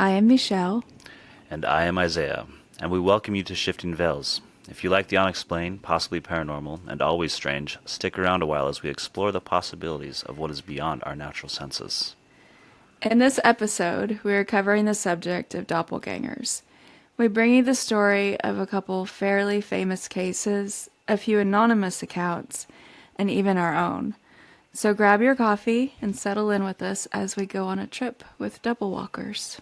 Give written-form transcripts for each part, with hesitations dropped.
I am Michelle. And I am Isaiah, and we welcome you to Shifting Veils. If you like the unexplained, possibly paranormal, and always strange, stick around a while as we explore the possibilities of what is beyond our natural senses. In this episode, we are covering the subject of doppelgangers. We bring you the story of a couple fairly famous cases, a few anonymous accounts, and even our own. So grab your coffee and settle in with us as we go on a trip with double walkers.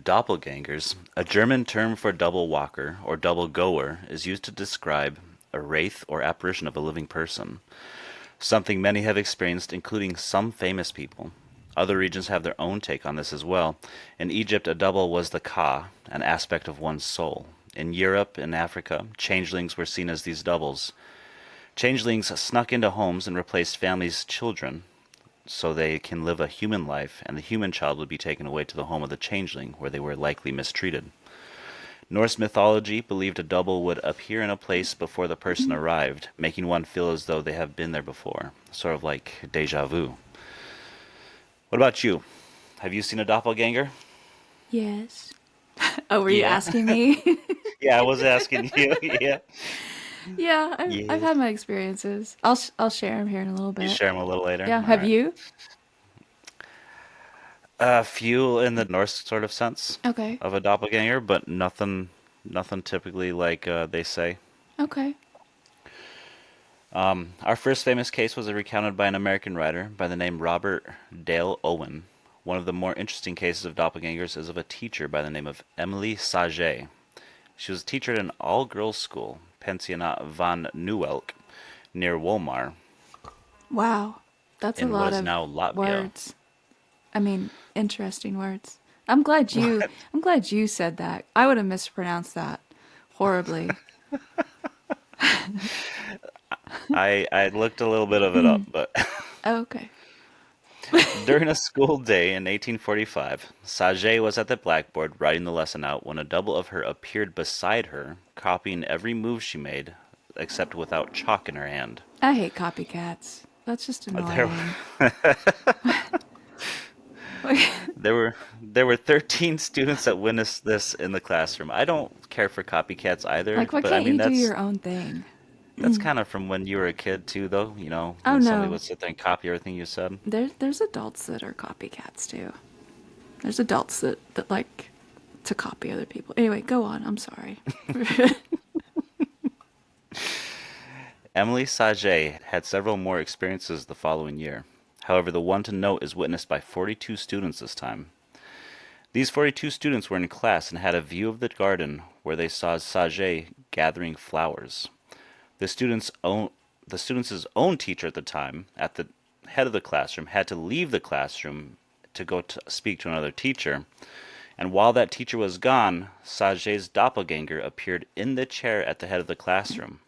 Doppelgangers, a German term for double walker or double goer, is used to describe a wraith or apparition of a living person, something many have experienced, including some famous people. Other regions have their own take on this as well. In Egypt, a double was the ka, an aspect of one's soul. In Europe and Africa, changelings were seen as these doubles. Changelings snuck into homes and replaced families' children so they can live a human life, and the human child would be taken away to the home of the changeling, where they were likely mistreated. Norse mythology believed a double would appear in a place before the person arrived, making one feel as though they have been there before, sort of like deja vu. What about you? Have you seen a doppelganger? Yes. Oh, were you Yeah. asking me? Yeah, I was asking you. Yeah. Yeah, I've Yes. had my experiences. I'll share them here in a little You bit. share them a little later. Yeah, All have right. you? A few in the Norse sort of sense Okay. of a doppelganger, but nothing typically like they say. Okay. Our first famous case was recounted by an American writer by the name Robert Dale Owen. One of the more interesting cases of doppelgangers is of a teacher by the name of Emily Sage. She was a teacher at an all-girls school, Pensionnat van Nieuwelk, near Wolmar, Wow. That's a in what lot is of now Latvia. words. I mean, interesting words. I'm glad you said that. I would have mispronounced that horribly. I looked a little bit of it up, but Oh, okay. during a school day in 1845, Sage was at the blackboard writing the lesson out when a double of her appeared beside her, copying every move she made, except without chalk in her hand. I hate copycats. That's just There, annoying. there were 13 students that witnessed this in the classroom. I don't care for copycats either, Like, why but I can't mean you do that's your own thing? that's kind of from when you were a kid too, though. Oh When somebody no, would sit there and copy everything you said. there's adults that are copycats too. There's adults that like to copy other people. Anyway, go on. I'm sorry. Emily Sage had several more experiences the following year. However, the one to note is witnessed by 42 students this time. These 42 students were in class and had a view of the garden where they saw Sage gathering flowers. The students' own the students' own teacher at the time, at the head of the classroom, had to leave the classroom to go to speak to another teacher. And while that teacher was gone, Sage's doppelganger appeared in the chair at the head of the classroom.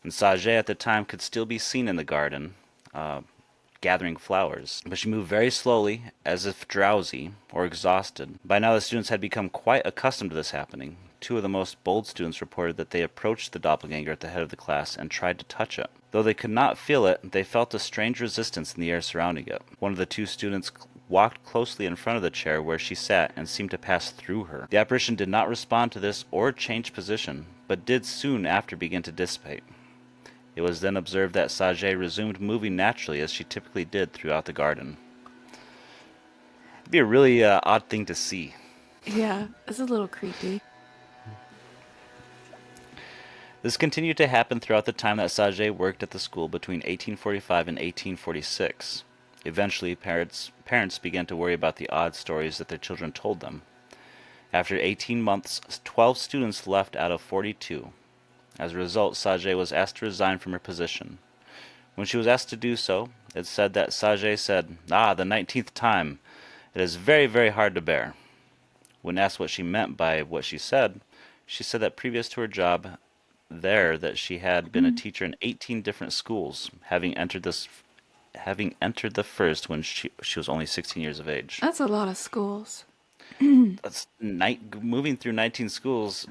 And Sage at the time could still be seen in the garden, gathering flowers, but she moved very slowly, as if drowsy or exhausted. By now, the students had become quite accustomed to this happening. Two of the most bold students reported that they approached the doppelganger at the head of the class and tried to touch it. Though they could not feel it, they felt a strange resistance in the air surrounding it. One of the two students walked closely in front of the chair where she sat and seemed to pass through her. The apparition did not respond to this or change position, but did soon after begin to dissipate. It was then observed that Sage resumed moving naturally as she typically did throughout the garden. It'd be a really odd thing to see. Yeah, it's a little creepy. This continued to happen throughout the time that Sage worked at the school between 1845 and 1846. Eventually, parents began to worry about the odd stories that their children told them. After 18 months, 12 students left out of 42. As a result, Sage was asked to resign from her position. When she was asked to do so, it said that Sage said, the 19th time. It is very, very hard to bear. When asked what she meant by what she said that previous to her job there that she had been a teacher in 18 different schools, having entered the first when she was only 16 years of age. That's a lot of schools. That's moving through 19 schools.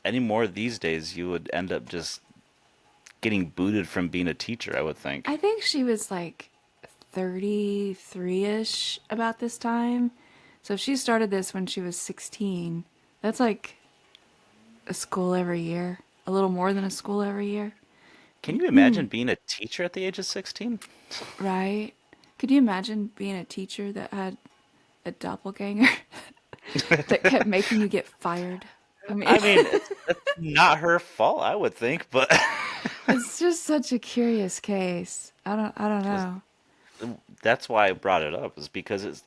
Any more these days, you would end up just getting booted from being a teacher, I would think. I think she was like 33-ish about this time. So if she started this when she was 16, that's like a school every year, a little more than a school every year, Can you imagine being a teacher at the age of 16? right? Could you imagine being a teacher that had a doppelganger that kept making you get fired? I mean, I mean, it's not her fault, I would think, but it's just such a curious case. I don't know. that's why I brought it up, is because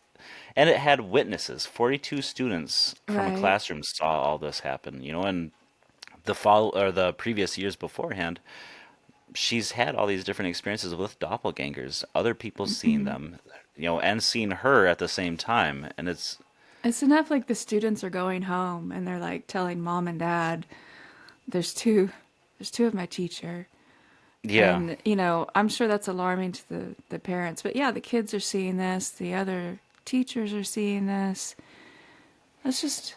and it had witnesses. 42 students from a Right. classroom saw all this happen, and the previous years beforehand, she's had all these different experiences with doppelgangers, other people seeing them, and seeing her at the same time, and It's enough like the students are going home and they're like telling mom and dad, there's two there's two of my teacher. yeah. And, I'm sure that's alarming to the parents. But yeah, the kids are seeing this, the other teachers are seeing this. That's just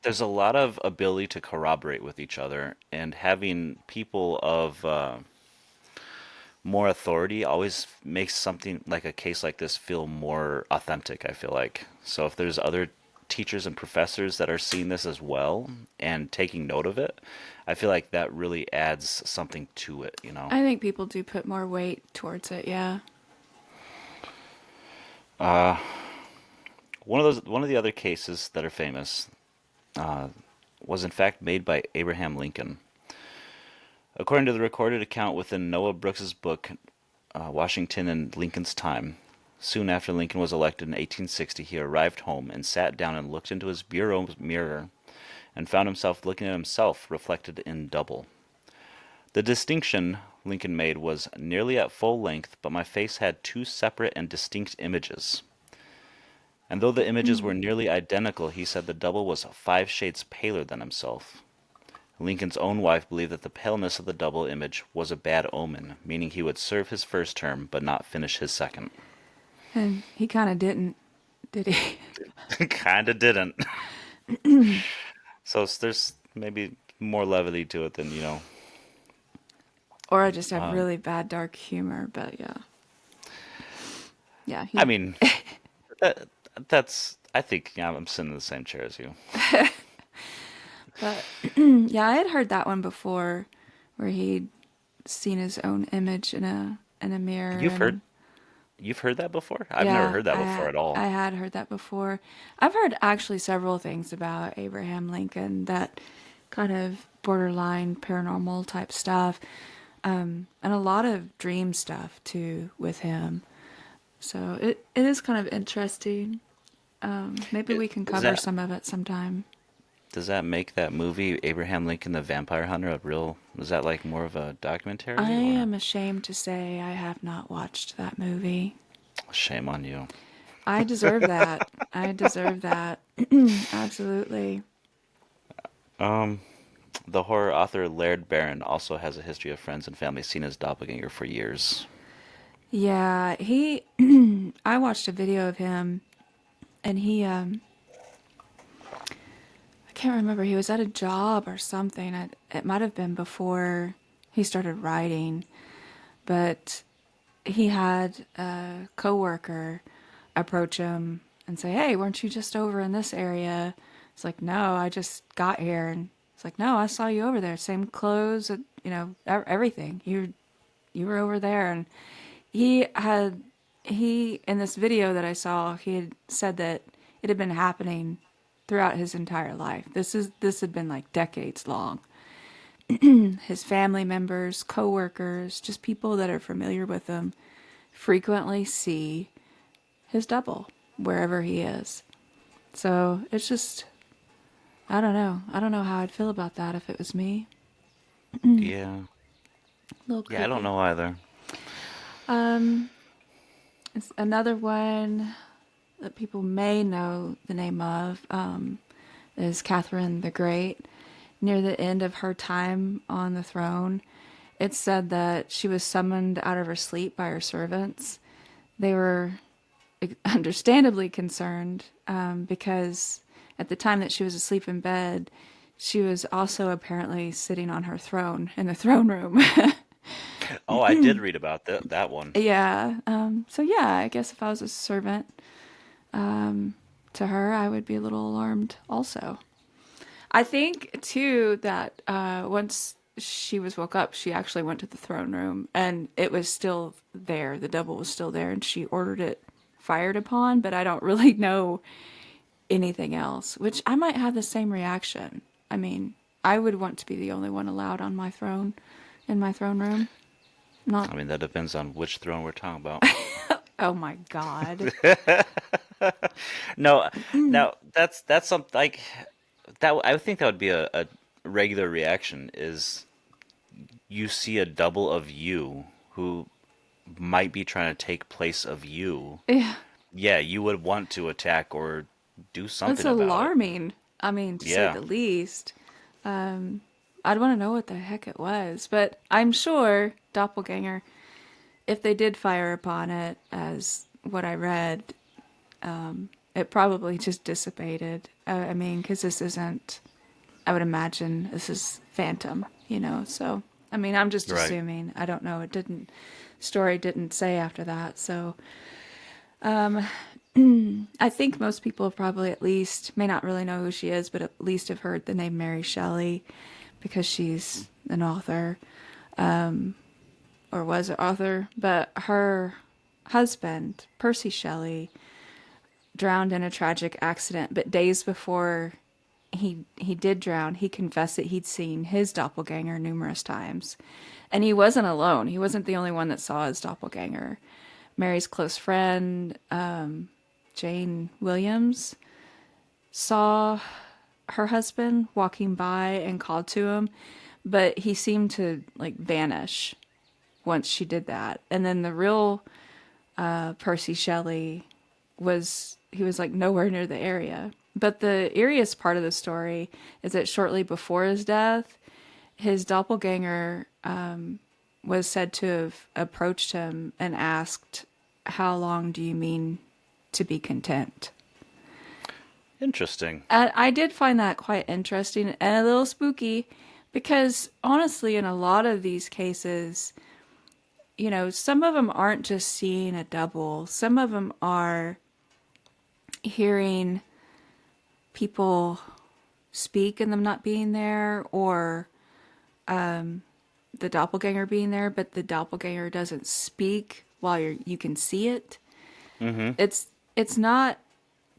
There's a lot of ability to corroborate with each other, and having people of more authority always makes something like a case like this feel more authentic, I feel like. So if there's other teachers and professors that are seeing this as well and taking note of it, I feel like that really adds something to it. I think people do put more weight towards it, yeah. One of the other cases that are famous was in fact made by Abraham Lincoln. According to the recorded account within Noah Brooks's book, Washington in Lincoln's Time, soon after Lincoln was elected in 1860, he arrived home and sat down and looked into his bureau mirror and found himself looking at himself reflected in double. The distinction Lincoln made was nearly at full length, but my face had two separate and distinct images. And though the images were nearly identical, he said the double was 5 shades paler than himself. Lincoln's own wife believed that the paleness of the double image was a bad omen, meaning he would serve his first term but not finish his second. And he kind of didn't, did he? Kinda didn't. So there's maybe more levity to it than. Or I just have Um, really bad dark humor, but yeah. Yeah, I he mean, that, I think, yeah, I'm sitting in the same chair as you. but yeah, I had heard that one before where he'd seen his own image in a mirror You've and heard you've heard that before? I've never yeah, heard that before at all. I had heard that before. I've heard actually several things about Abraham Lincoln that kind of borderline paranormal type stuff, and a lot of dream stuff too with him. So it is kind of interesting. Maybe we can Does cover that some of it sometime. does that make that movie Abraham Lincoln the Vampire Hunter a real? Is that like more of a I documentary or am ashamed to say I have not watched that movie. shame on you? I deserve that. I deserve that. Absolutely. The horror author Laird Barron also has a history of friends and family seen as doppelganger for years. Yeah, I watched a video of him and I can't remember, he was at a job or something. It might have been before he started writing, but he had a coworker approach him and say, "Hey, weren't you just over in this area?" It's like, "No, I just got here." And it's like, "No, I saw you over there. Same clothes, everything. You were over there." And he had he in this video that I saw, he had said that it had been happening throughout his entire life. This had been like decades long. His family members, coworkers, just people that are familiar with him frequently see his double wherever he is. So it's just, I don't know. I don't know how I'd feel about that if it was me. Yeah. A little Yeah, I don't creepy. know either. Um, it's another one that people may know the name of is Catherine the Great. Near the end of her time on the throne, it's said that she was summoned out of her sleep by her servants. They were understandably concerned because at the time that she was asleep in bed, she was also apparently sitting on her throne in the throne room. Oh, I did read about that one. Yeah. So yeah, I guess if I was a servant To her, I would be a little alarmed also. I think too that once she was woke up, she actually went to the throne room and it was still there. The double was still there, and she ordered it fired upon. But I don't really know anything else, which I might have the same reaction. I mean, I would want to be the only one allowed on my throne, in my throne room. Not, I mean, that depends on which throne we're talking about. oh my God. No, now that's something like that. I think that would be a regular reaction. Is you see a double of you who might be trying to take place of you. Yeah, Yeah, you would want to attack or do that's something about it. alarming. I mean, to say Yeah. the least. I'd want to know what the heck it was, but I'm sure Doppelganger, if they did fire upon it, as what I read, it probably just dissipated. I mean, because this isn't, I would imagine this is Phantom, you know, so, I mean, I'm just Right. assuming. I don't know. It didn't, story didn't say after that, so I think most people probably at least may not really know who she is, but at least have heard the name Mary Shelley because she's an author, or was an author. But her husband, Percy Shelley, drowned in a tragic accident. But days before he did drown, he confessed that he'd seen his doppelganger numerous times. And he wasn't alone. He wasn't the only one that saw his doppelganger. Mary's close friend, Jane Williams, saw her husband walking by and called to him, but he seemed to like vanish once she did that. And then the real Percy Shelley he was like nowhere near the area. But the eeriest part of the story is that shortly before his death, his doppelganger was said to have approached him and asked, "How long do you mean to be content?" Interesting. And I did find that quite interesting and a little spooky because honestly, in a lot of these cases, you know, some of them aren't just seeing a double, some of them are hearing people speak and them not being there, or the doppelganger being there, but the doppelganger doesn't speak while you can see it. Mm-hmm. It's not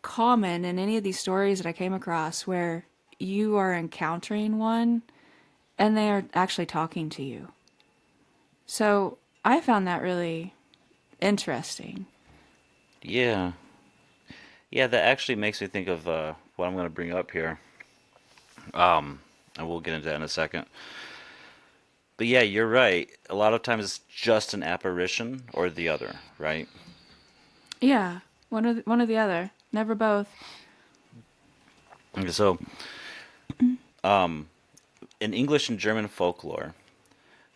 common in any of these stories that I came across where you are encountering one and they are actually talking to you. So I found that really interesting. Yeah. Yeah, that actually makes me think of what I'm going to bring up here. And we'll get into that in a second. But yeah, you're right. A lot of times it's just an apparition or the other, right? Yeah, one or the other, never both. Okay, so in English and German folklore,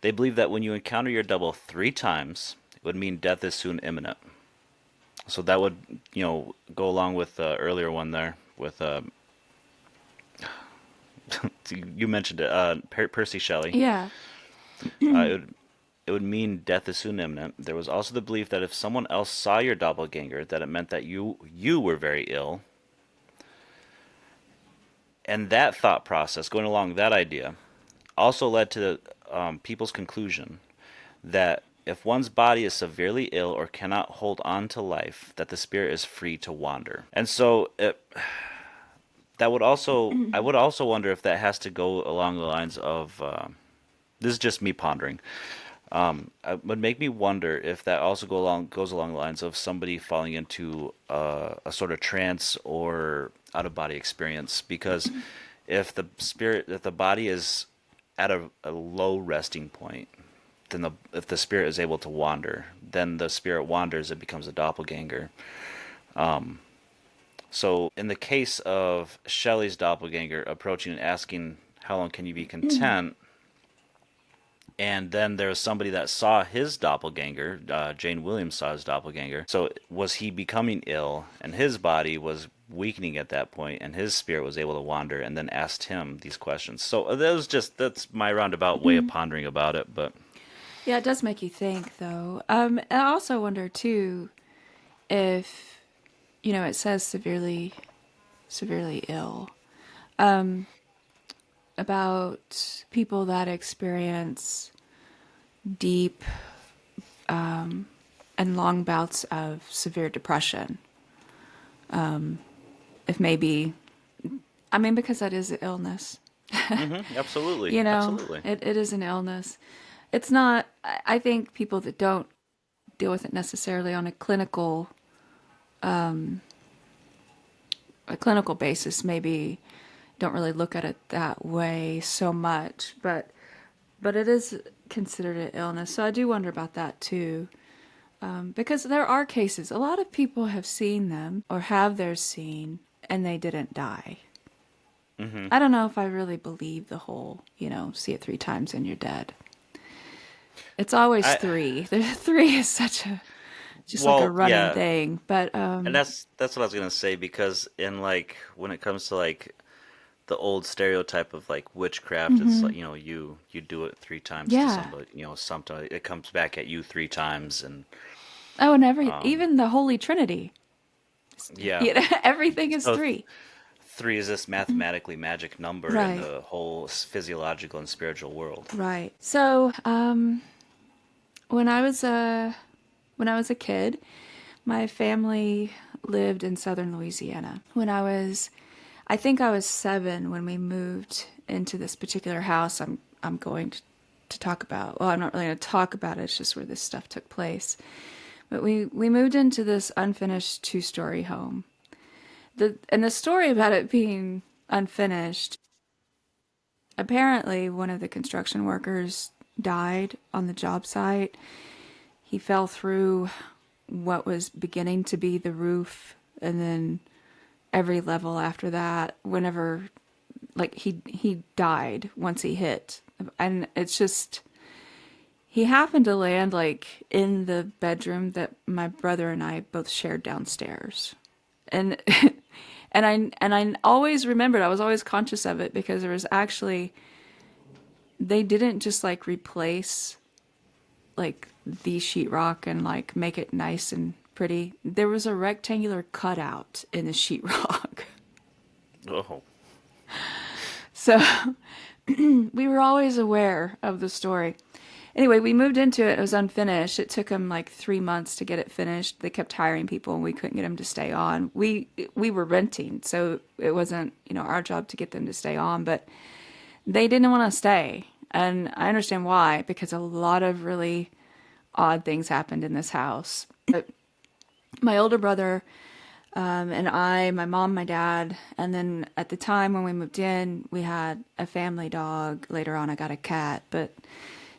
they believe that when you encounter your double 3 times, it would mean death is soon imminent. So that would, go along with the earlier one there with you mentioned it, Percy Shelley. Yeah. It would mean death is soon imminent. There was also the belief that if someone else saw your doppelganger, that it meant that you were very ill. And that thought process, going along that idea, also led to people's conclusion that if one's body is severely ill or cannot hold on to life, that the spirit is free to wander. And so that would also, I would also wonder if that has to go along the lines of, this is just me pondering. It would make me wonder if that also goes along the lines of somebody falling into a sort of trance or out of body experience. Because if the body is at a low resting point, then if the spirit is able to wander, then the spirit wanders. It becomes a doppelganger. So in the case of Shelley's doppelganger approaching and asking, "How long can you be content?" And then there was somebody that saw his doppelganger. Jane Williams saw his doppelganger. So was he becoming ill, and his body was weakening at that point, and his spirit was able to wander, and then asked him these questions. So that's my roundabout way of pondering about it. But Yeah, it does make you think, though. And I also wonder, too, if, it says severely ill. Um, about people that experience deep and long bouts of severe depression. If maybe, I mean, because that is an illness. Absolutely, absolutely. It is an illness. It's not, I think people that don't deal with it necessarily on a clinical basis maybe don't really look at it that way so much, but it is considered an illness. So I do wonder about that too. Because there are cases, a lot of people have seen them or have theirs seen and they didn't die. Hmm. I don't know if I really believe the whole, see it three times and you're dead. It's always I three. The three is such a, just like a well, running yeah, thing. But, and that's what I was gonna say because in like when it comes to like the old stereotype of like witchcraft, it's like you do it three times to yeah. somebody, sometimes it comes back at you three times, and Oh, and um, even the Holy Trinity. yeah. Everything is So three. three is this mathematically magic number in Right. the whole physiological and spiritual world. Right. So, when I was when I was a kid, my family lived in southern Louisiana. I think I was 7 when we moved into this particular house. I'm going to talk about. Well, I'm not really going to talk about it. It's just where this stuff took place. But we moved into this unfinished 2-story home. The story about it being unfinished. Apparently, one of the construction workers died on the job site. He fell through what was beginning to be the roof, and then every level after that, whenever, like, he died once he hit. And it's just, he happened to land like in the bedroom that my brother and I both shared downstairs. And and I always remembered, I was always conscious of it because there was actually, they didn't just like replace like the sheetrock and like make it nice and pretty. There was a rectangular cutout in the sheetrock. Oh, So we were always aware of the story. Anyway, we moved into it. It was unfinished. It took them like 3 months to get it finished. They kept hiring people, and we couldn't get them to stay on. We were renting, so it wasn't our job to get them to stay on. But they didn't want to stay, and I understand why, because a lot of really odd things happened in this house. But my older brother and I, my mom, my dad, and then at the time when we moved in, we had a family dog. Later on, I got a cat, but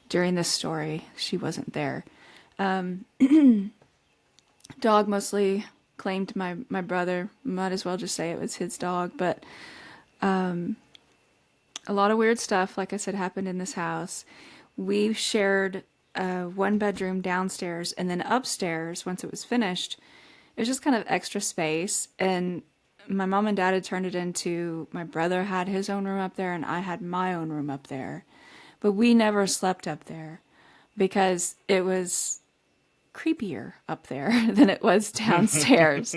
during this story, she wasn't there. Dog mostly claimed my brother. Might as well just say it was his dog, but a lot of weird stuff, like I said, happened in this house. We shared one bedroom downstairs, and then upstairs, once it was finished, it was just kind of extra space. And my mom and dad had turned it into, my brother had his own room up there, and I had my own room up there. But we never slept up there because it was creepier up there than it was downstairs.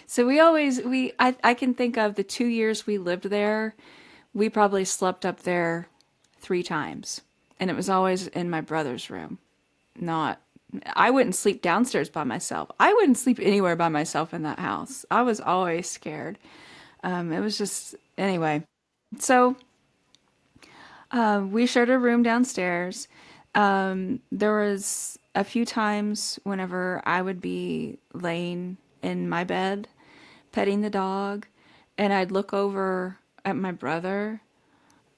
So I can think of the 2 years we lived there, we probably slept up there 3 times. And it was always in my brother's room. Not, I wouldn't sleep downstairs by myself. I wouldn't sleep anywhere by myself in that house. I was always scared. It was just, anyway. So we shared a room downstairs. There was a few times whenever I would be laying in my bed, petting the dog, and I'd look over at my brother,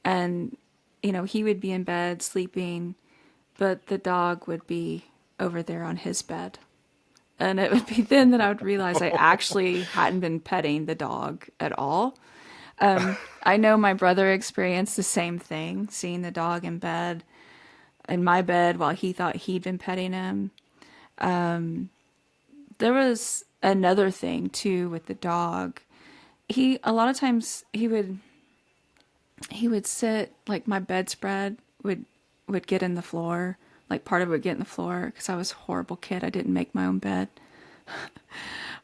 and he would be in bed sleeping, but the dog would be over there on his bed. And it would be then that I would realize I actually hadn't been petting the dog at all. I know my brother experienced the same thing, seeing the dog in my bed, while he thought he'd been petting him. There was another thing too with the dog. A lot of times he would sit, like my bedspread would get in the floor, like part of it would get in the floor because I was a horrible kid. I didn't make my own bed.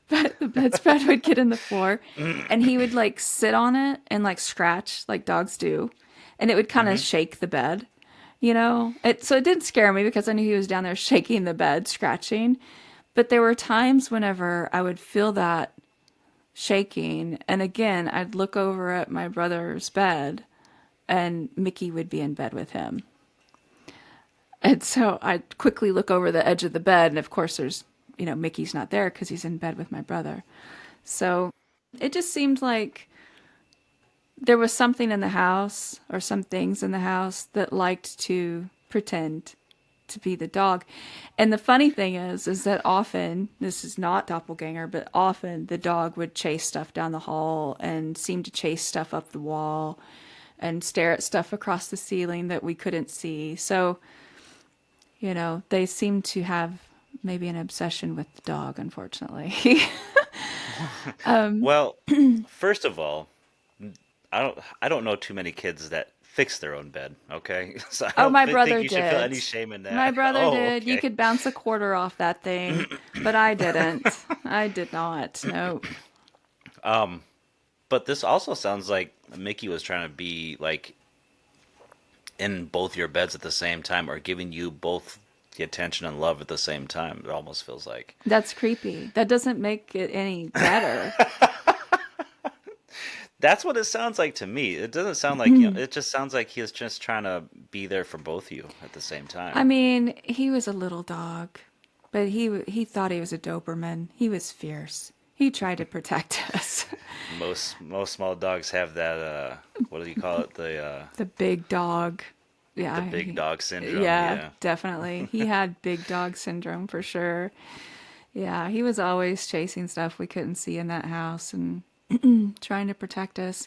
but the bedspread would get in the floor, and he would like sit on it and like scratch like dogs do, and it would kind of Mm-hmm. shake the bed. So it didn't scare me because I knew he was down there shaking the bed, scratching. But there were times whenever I would feel that shaking, and again, I'd look over at my brother's bed, and Mickey would be in bed with him. And so I'd quickly look over the edge of the bed, and of course, Mickey's not there because he's in bed with my brother. So it just seemed like there was something in the house or some things in the house that liked to pretend to be the dog. And the funny thing is that often, this is not doppelganger, but often the dog would chase stuff down the hall and seem to chase stuff up the wall and stare at stuff across the ceiling that we couldn't see. So, they seem to have maybe an obsession with the dog, unfortunately. Well, first of all, I don't know too many kids that fix their own bed, okay? So I Oh, don't my think brother you should feel did. any shame in My that. brother Oh, did. You okay. could bounce a quarter off that thing, but I didn't. I did not. No. But this also sounds like Mickey was trying to be like in both your beds at the same time or giving you both the attention and love at the same time. It almost feels like. That's creepy. That doesn't make it any better. That's what it sounds like to me. It doesn't sound like, it just sounds like he was just trying to be there for both of you at the same I time. mean, he was a little dog, but he thought he was a Doberman. He was fierce. He tried to protect us. Most small dogs have that what do you call it? The big dog. The Yeah, big dog syndrome, yeah, yeah. definitely. He had big dog syndrome for sure. Yeah, he was always chasing stuff we couldn't see in that house and trying to protect us.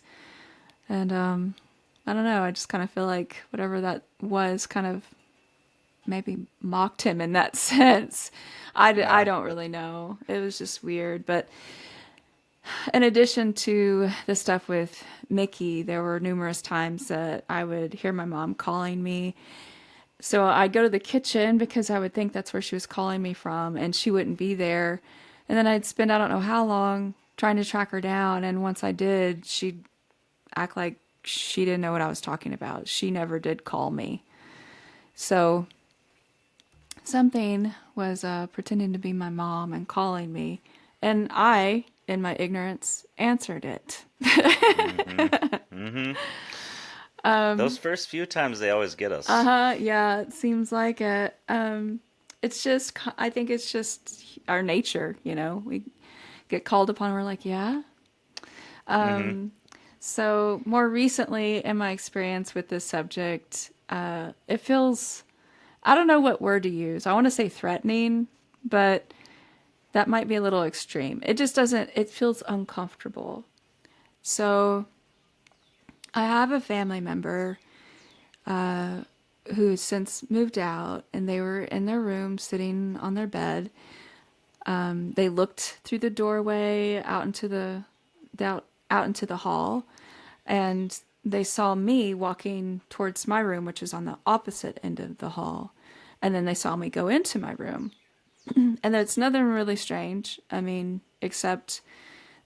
And I don't know, I just kind of feel like whatever that was kind of maybe mocked him in that sense. I No. don't really know. It was just weird. But in addition to the stuff with Mickey, there were numerous times that I would hear my mom calling me. So I'd go to the kitchen because I would think that's where she was calling me from, and she wouldn't be there. And then I'd spend I don't know how long trying to track her down. And once I did, she'd act like she didn't know what I was talking about. She never did call me. So something was pretending to be my mom and calling me. And I, in my ignorance, answered it. Mm-hmm. Mm-hmm. Those first few times they always get us. Yeah, it seems like it. It's just, I think it's just our nature. We get called upon, we're like, yeah. Mm-hmm. So, more recently, in my experience with this subject, it feels, I don't know what word to use. I want to say threatening, but that might be a little extreme. It just doesn't, it feels uncomfortable. So, I have a family member who since moved out, and they were in their room sitting on their bed. They looked through the doorway out into the hall, and they saw me walking towards my room, which is on the opposite end of the hall. And then they saw me go into my room. And it's nothing really strange. I mean, except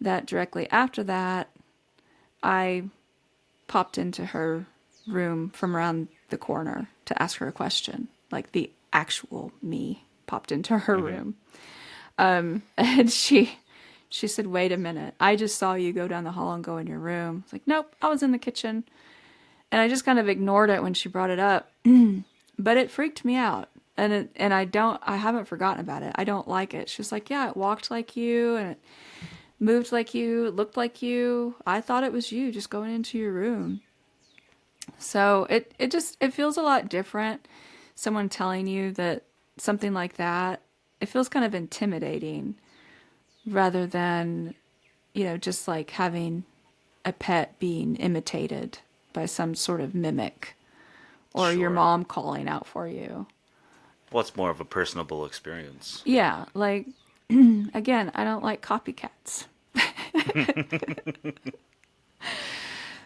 that directly after that, I popped into her room from around the corner to ask her a question. Like the actual me popped into her Mm-hmm. room. And she said, "Wait a minute. I just saw you go down the hall and go in your room." I was like, "Nope, I was in the kitchen." And I just kind of ignored it when she brought it up. But it freaked me out. And I haven't forgotten about it. I don't like it. She was like, "Yeah, it walked like you and it moved like you, it looked like you. I thought it was you just going into your room." So it feels a lot different. Someone telling you that something like that, it feels kind of intimidating rather than, just like having a pet being imitated by some sort of mimic or your Sure. mom calling out for you. Well, it's more of a personable experience. Yeah, like, again, I don't like copycats.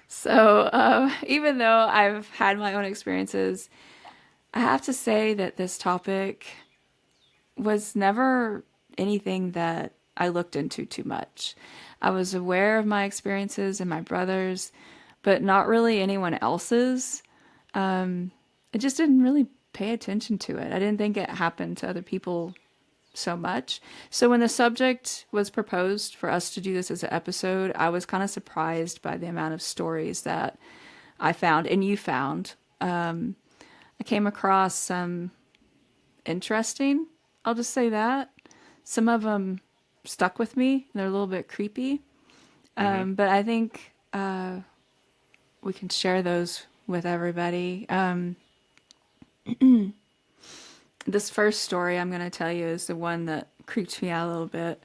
So, even though I've had my own experiences, I have to say that this topic was never anything that I looked into too much. I was aware of my experiences and my brother's, but not really anyone else's. I just didn't really pay attention to it. I didn't think it happened to other people so much. So when the subject was proposed for us to do this as an episode, I was kind of surprised by the amount of stories that I found and you found. I came across some interesting, I'll just say that. Some of them stuck with me. They're a little bit creepy. Mm-hmm. But I think we can share those with everybody. This first story I'm going to tell you is the one that creeped me out a little bit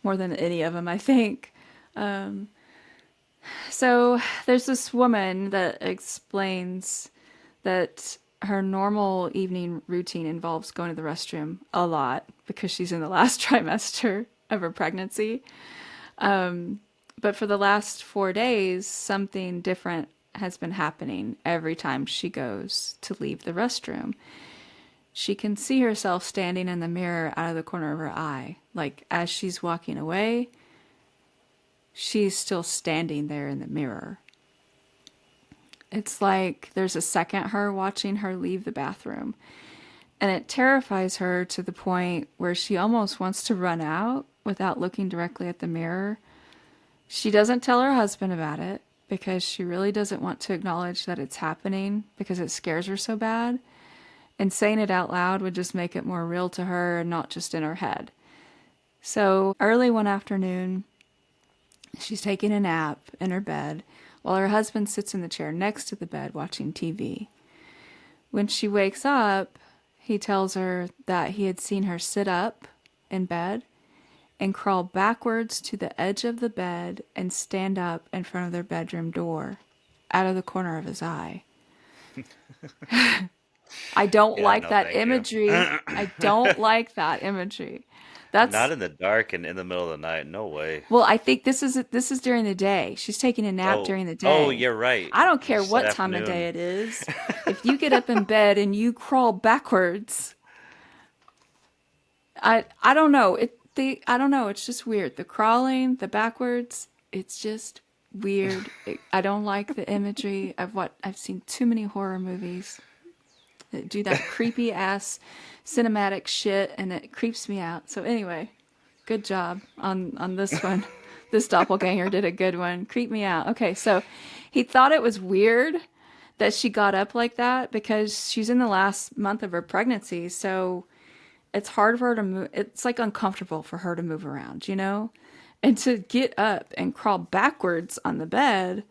more than any of them, I think. So there's this woman that explains that her normal evening routine involves going to the restroom a lot because she's in the last trimester of her pregnancy. But for the last 4 days, something different has been happening every time she goes to leave the restroom. She can see herself standing in the mirror out of the corner of her eye. Like as she's walking away, she's still standing there in the mirror. It's like there's a second her watching her leave the bathroom. And it terrifies her to the point where she almost wants to run out without looking directly at the mirror. She doesn't tell her husband about it because she really doesn't want to acknowledge that it's happening because it scares her so bad. And saying it out loud would just make it more real to her and not just in her head. So early one afternoon, she's taking a nap in her bed while her husband sits in the chair next to the bed watching TV. When she wakes up, he tells her that he had seen her sit up in bed and crawl backwards to the edge of the bed and stand up in front of their bedroom door out of the corner of his eye. I don't Yeah, like no, that thank you. imagery. I don't like that imagery. Not That's in the dark and in the middle of the night. No way. well, I think this is during the day. She's taking a nap Oh, during the oh, day. you're right. I don't You care said what time of day afternoon. it is. If you get up in bed and you crawl backwards, I don't know. I don't know. It's just weird. The crawling, the backwards, it's just weird. I don't like the imagery of what I've seen too many horror movies that do that creepy ass cinematic shit, and it creeps me out. So anyway, good job on this one. This doppelganger did a good one. Creep me out. Okay, so he thought it was weird that she got up like that because she's in the last month of her pregnancy. So it's hard for her to move. It's like uncomfortable for her to move around, you know? And to get up and crawl backwards on the bed.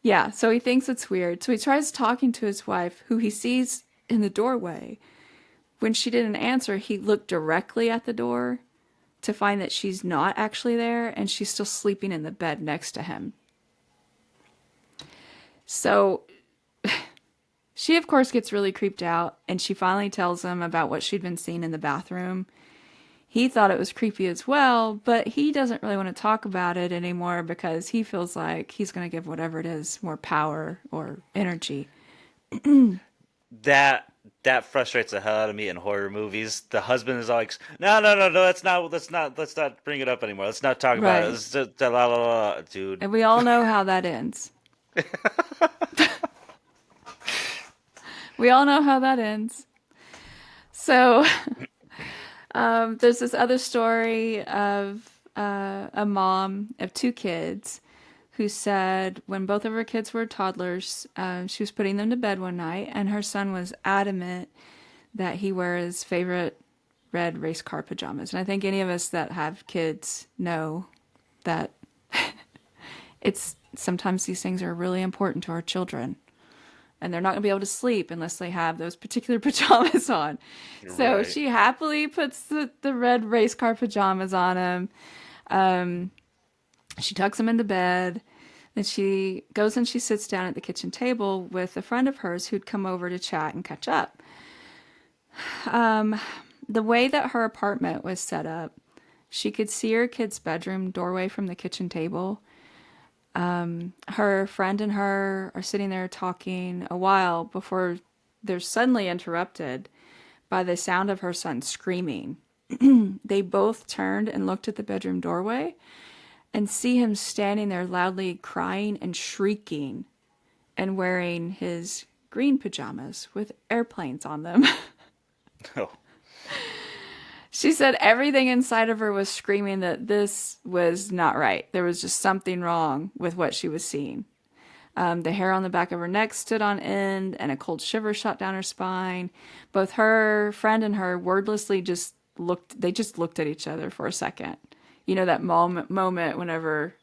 Yeah, so he thinks it's weird. So he tries talking to his wife, who he sees in the doorway. When she didn't answer, he looked directly at the door to find that she's not actually there and she's still sleeping in the bed next to him. So she, of course, gets really creeped out and she finally tells him about what she'd been seeing in the bathroom. He thought it was creepy as well, but he doesn't really want to talk about it anymore because he feels like he's going to give whatever it is more power or energy. That that frustrates the hell out of me in horror movies. The husband is always, no, no, no, no. Let's not bring it up anymore. Let's not talk about it. Right. Let's just, la, la, la, la. Dude. And we all know how that ends. We all know how that ends. So there's this other story of a mom of two kids who said when both of her kids were toddlers, she was putting them to bed one night, and her son was adamant that he wear his favorite red race car pajamas. And I think any of us that have kids know that it's sometimes these things are really important to our children. And they're not going to be able to sleep unless they have those particular pajamas on. So Right. she happily puts the red race car pajamas on him. She tucks him into bed. Then she goes and she sits down at the kitchen table with a friend of hers who'd come over to chat and catch up. The way that her apartment was set up, she could see her kid's bedroom doorway from the kitchen table. Her friend and her are sitting there talking a while before they're suddenly interrupted by the sound of her son screaming. They both turned and looked at the bedroom doorway and see him standing there loudly crying and shrieking and wearing his green pajamas with airplanes on them. Oh. She said everything inside of her was screaming that this was not right. There was just something wrong with what she was seeing. The hair on the back of her neck stood on end, and a cold shiver shot down her spine. Both her friend and her wordlessly just looked. They just looked at each other for a second. You know that moment whenever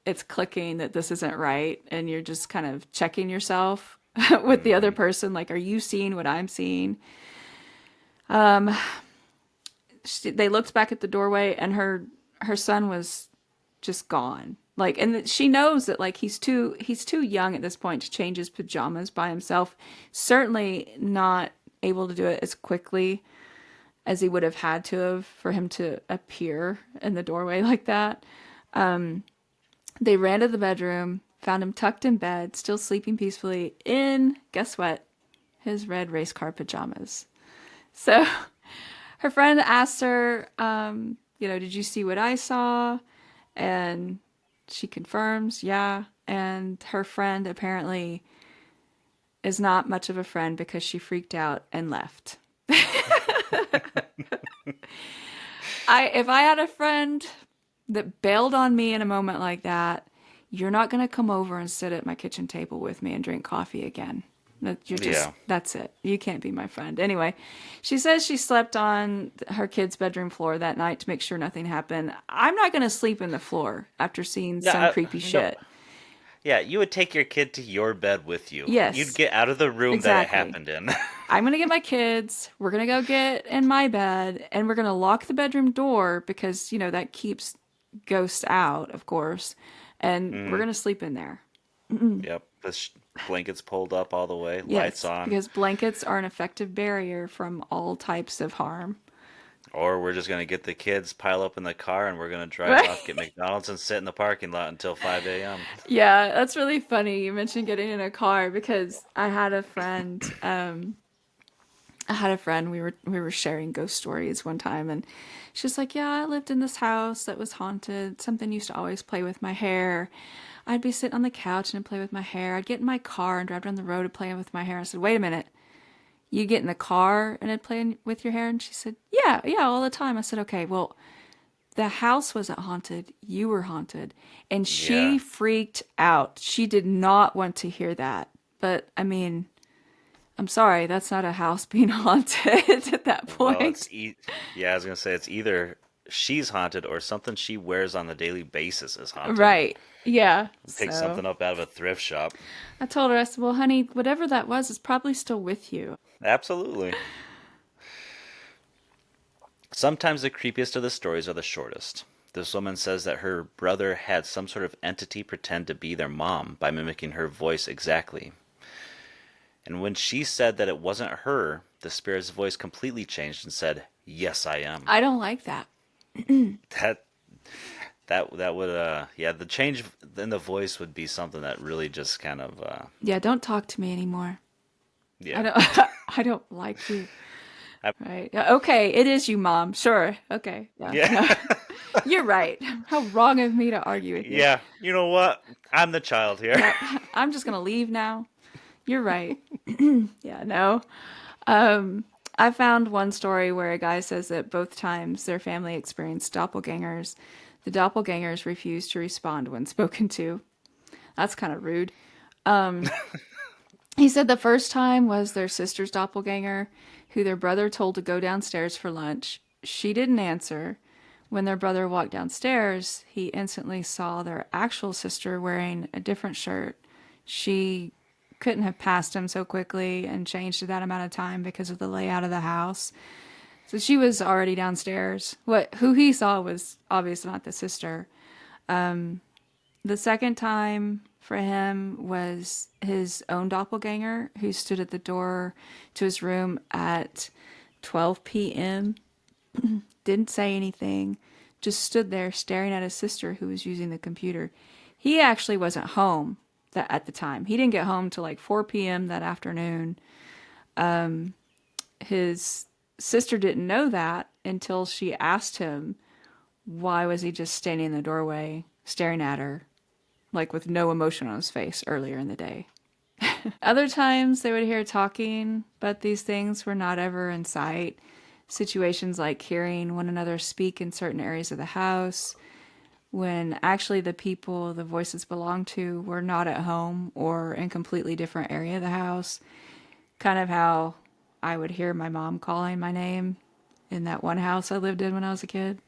it's clicking that this isn't right, and you're just kind of checking yourself with the other person. Like, are you seeing what I'm seeing? They looked back at the doorway, and her son was just gone. Like, and she knows that like he's too young at this point to change his pajamas by himself. Certainly not able to do it as quickly as he would have had to have for him to appear in the doorway like that. They ran to the bedroom, found him tucked in bed, still sleeping peacefully in, guess what? His red race car pajamas. So her friend asked her, did you see what I saw? And she confirms, yeah. And her friend apparently is not much of a friend because she freaked out and left. If I had a friend that bailed on me in a moment like that, you're not going to come over and sit at my kitchen table with me and drink coffee again. That's it. You can't be my friend. Anyway, she says she slept on her kid's bedroom floor that night to make sure nothing happened. I'm not going to sleep in the floor after seeing some creepy shit. Yeah, you would take your kid to your bed with you. Yes. You'd get out of the room that it happened in. I'm going to get my kids. We're going to go get in my bed, and we're going to lock the bedroom door because, that keeps ghosts out, of course. And we're going to sleep in there. Yep. The blankets pulled up all the way, lights on. Because blankets are an effective barrier from all types of harm. Or we're just going to get the kids, pile up in the car, and we're going to drive off, get McDonald's, and sit in the parking lot until 5 a.m. Yeah, that's really funny. You mentioned getting in a car because I had a friend. We were sharing ghost stories one time, and she's like, "Yeah, I lived in this house that was haunted. Something used to always play with my hair. I'd be sitting on the couch and play with my hair. I'd get in my car and drive down the road and play with my hair." I said, "Wait a minute. You get in the car and I'd play with your hair?" And she said, yeah, all the time. I said, okay, well, the house wasn't haunted. You were haunted. And she freaked out. She did not want to hear that. But, I mean, I'm sorry. That's not a house being haunted at that point. Well, I was going to say it's either she's haunted or something she wears on a daily basis is haunted. Right. Yeah. Pick something up out of a thrift shop. I told her, I said, well, honey, whatever that was is probably still with you. Absolutely. Sometimes the creepiest of the stories are the shortest. This woman says that her brother had some sort of entity pretend to be their mom by mimicking her voice exactly. And when she said that it wasn't her, the spirit's voice completely changed and said, "Yes, I am." I don't like that. That would the change in the voice would be something that really just kind of don't talk to me anymore. Yeah. I don't like you. Right. Okay, it is you, Mom. Sure. Okay. Yeah. No. You're right. How wrong of me to argue with you. Yeah. You know what? I'm the child here. Yeah, I'm just gonna leave now. You're right. Yeah, no. I found one story where a guy says that both times their family experienced doppelgangers. The doppelgangers refused to respond when spoken to. That's kind of rude. He said the first time was their sister's doppelganger, who their brother told to go downstairs for lunch. She didn't answer. When their brother walked downstairs, he instantly saw their actual sister wearing a different shirt. She couldn't have passed him so quickly and changed at that amount of time because of the layout of the house. So she was already downstairs. Who he saw was obviously not the sister. The second time for him was his own doppelganger, who stood at the door to his room at 12 p.m. Didn't say anything, just stood there staring at his sister who was using the computer. He actually wasn't home at the time. He didn't get home till like 4 p.m. that afternoon. His sister didn't know that, until she asked him why was he just standing in the doorway staring at her, like with no emotion on his face earlier in the day. Other times they would hear talking, but these things were not ever in sight. Situations like hearing one another speak in certain areas of the house, when actually the people the voices belonged to were not at home or in a completely different area of the house. Kind of how I would hear my mom calling my name in that one house I lived in when I was a kid.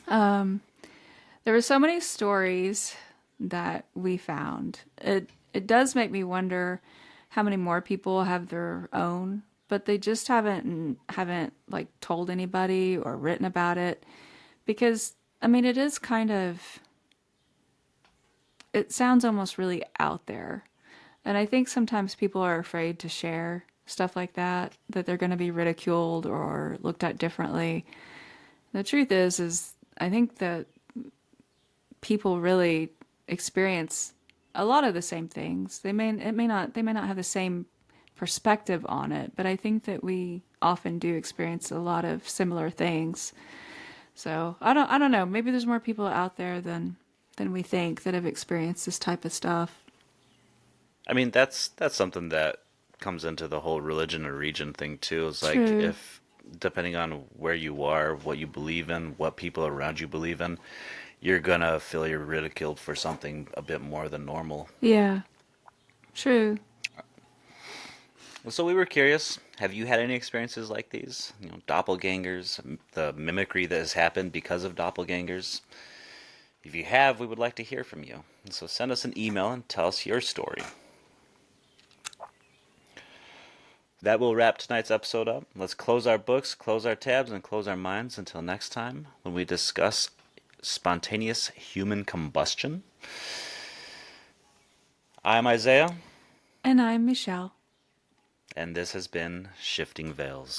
There were so many stories that we found. It does make me wonder how many more people have their own, but they just haven't like told anybody or written about it because I mean it is kind of, it sounds almost really out there. And I think sometimes people are afraid to share stuff like that they're going to be ridiculed or looked at differently. The truth is I think that people really experience a lot of the same things. They may not have the same perspective on it, but I think that we often do experience a lot of similar things. So I don't know. Maybe there's more people out there than we think that have experienced this type of stuff. I mean, that's something that comes into the whole religion or region thing too. Is like True. if depending on where you are, what you believe in, what people around you believe in, you're gonna feel you're ridiculed for something a bit more than normal. Yeah. True. So we were curious. Have you had any experiences like these? You know, doppelgangers, the mimicry that has happened because of doppelgangers. If you have, we would like to hear from you. So send us an email and tell us your story. That will wrap tonight's episode up. Let's close our books, close our tabs, and close our minds until next time when we discuss spontaneous human combustion. I'm Isaiah, And I'm Michelle. and this has been Shifting Veils.